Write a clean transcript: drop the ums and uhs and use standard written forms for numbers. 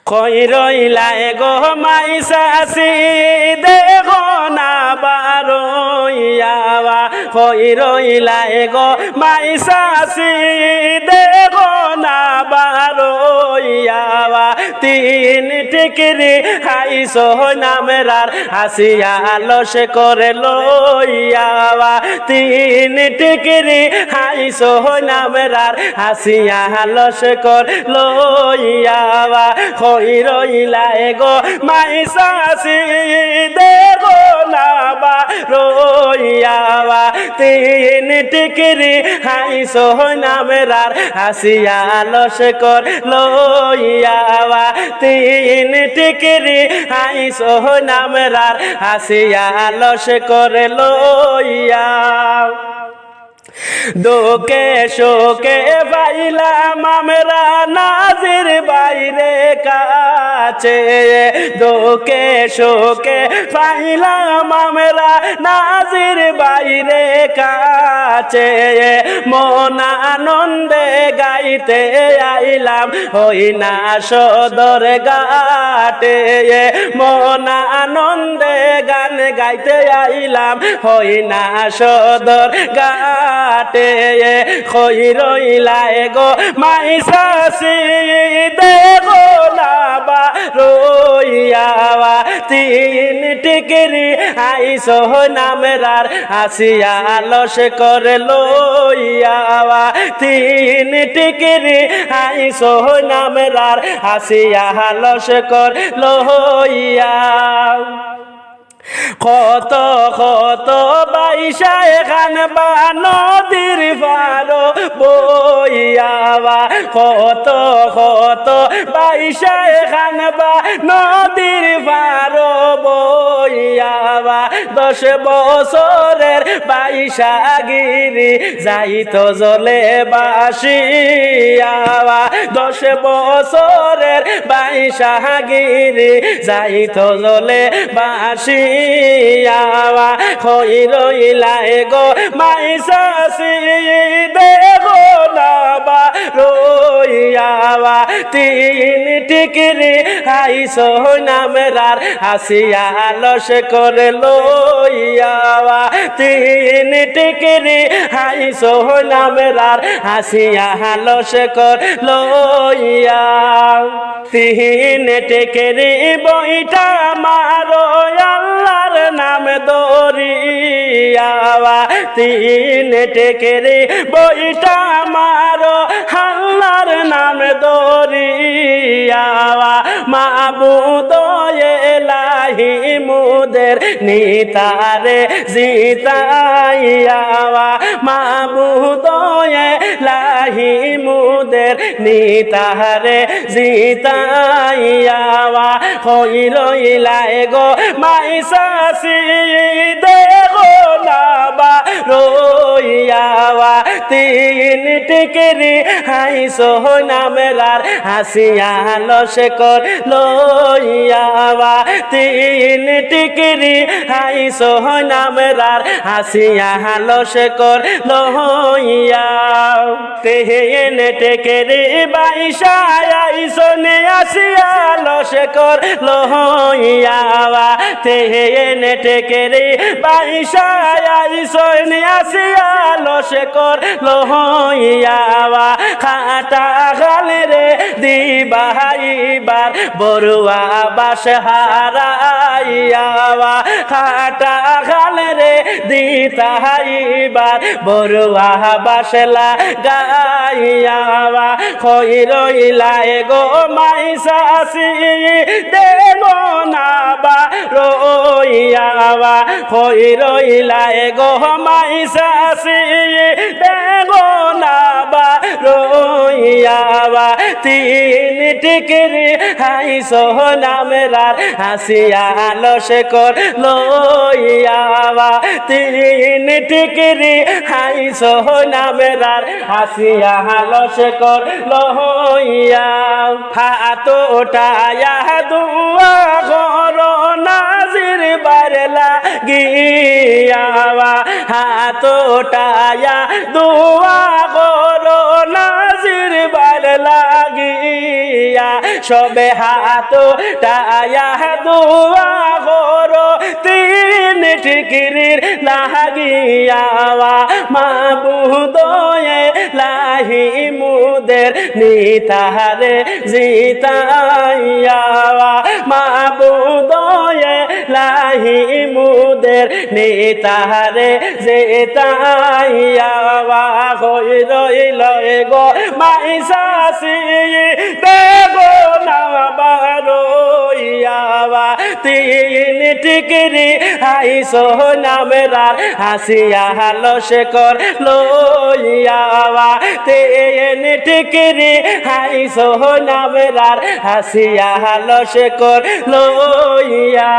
কই রইলায় গো মাইসাসি দেখো না বারইয়াওয়া কই রইলায় গো মাইসাসি দেখো না বারইয়াওয়া তিন টিকরি হাইসো নামরার হাসিয়া লস করে লইয়াওয়া তিন টিকরি হাইসো নামরার হাসিয়া লস কর লইয়াওয়া কই রইলায় গো মাইসাসি দেখো না বারইয়াওয়া তিন টিকরি হাইসো নামরার হাসিয়া লস কর লইয়াওয়া তিন টিকরি হাইসো নামরার হাসিয়া লস কর লইয়া দোকে শোকে পাইলাম আমরা নাজির বাইরে কাছে দোকে শোকে পাইলাম আমরা নাজির বাইরে কাছে মন আনন্দে গাইতে আইলাম হই না সদর ঘাটে মন আনন্দে গান গাইতে আইলাম হই না সদর ঘাটে কই রইলায় গো মাইসাসি দেখো না বারইয়াওয়া তিন টিকরি আইসো নামরার হাসিয়া লস করে লইয়াওয়া তিন টিকরি আইসো নামরার হাসিয়া লস কর লইয়া কত কত বাইশা এখান বা নদীর পারো বইয়াওয়া কত কত বাইশা এখান বা নদীর পারো বইয়াওয়া 10 বছরের বাইশা গিরি যাইতো জলে বাসিয়াওয়া 10 বছরের বাইশা গিরি যাইতো জলে বাসি আওয়া কই রইলায় গো মাইসাসি দেখো না বারইয়াওয়া তিন টিকরি হাইসো নামরার হাসিয়া লস করে লইয়াওয়া তিন টিকরি হাইসো নামরার হাসিয়া লস কর লইয়া তিন টিকরি বইটা মারো আল্লাহর নাম দরিয়াওয়া তিন টিকরি বইটা মারো আল্লাহর নাম দরিয়াওয়া মাবুদ এলাহি মুদের নিতারে জিতাইয়াওয়া মাবুদ এলাহি মুদের নিতারে জিতাইয়াওয়া কই রইলায় গো মাইসাসি দেখো না বারইয়াওয়া তিন টিকরি হাইসো নামরার হাসিয়া লস কর লইয়াওয়া তিন টিকরি হাইসো নামরার হাসিয়া লস কর লইয়া তিন টিকরি বাইশা আইসো নে আসিয়া লস কর লইয়াওয়া তিন টিকরি বাইশা আইসো নে আসিয়া লস কর লইয়াওয়া খাটা গালে রে দিবাইবার বড়ুয়া বাস হারাইয়াওয়া খাটা গালে রে দিতাইবার বড়ুয়া বাসলা গাইয়াওয়া কই রইলায় গো মাইসাসি দেখো না বারইয়াওয়া কই রইলায় গো মাইসাসি দেখো না বারইয়াওয়া তিন টিকরি হাইসো নামরার হাসিয়া লস কর লইয়াওয়া তিন টিকরি হাইসো নামরার হাসিয়া লস কর লইয়া হাত ওঠায়া দুয়া করো নাজির বারলা গিয়াওয়া হাত ওঠায়া দুয়া করো নাজির বার লাগিয়া সবে হাত টায়া দোয়া করো তিন ঠিকরির লাগিয়াওয়া মাবুদয়ে লাহি মুদের নিতারে জিতাইয়াওয়া মাবুদয়ে লাহি মুদের নিতারে জিতাইয়াওয়া হই রইল গো মাইসাসি দেবো না বারোইয়াওয়া তিন ঠিকরি হাই সোনামেরার হাসিয়া হালস কর লইয়াওয়া তিন ঠিকরি হাই সোনামেরার হাসিয়া হালস কর লইয়া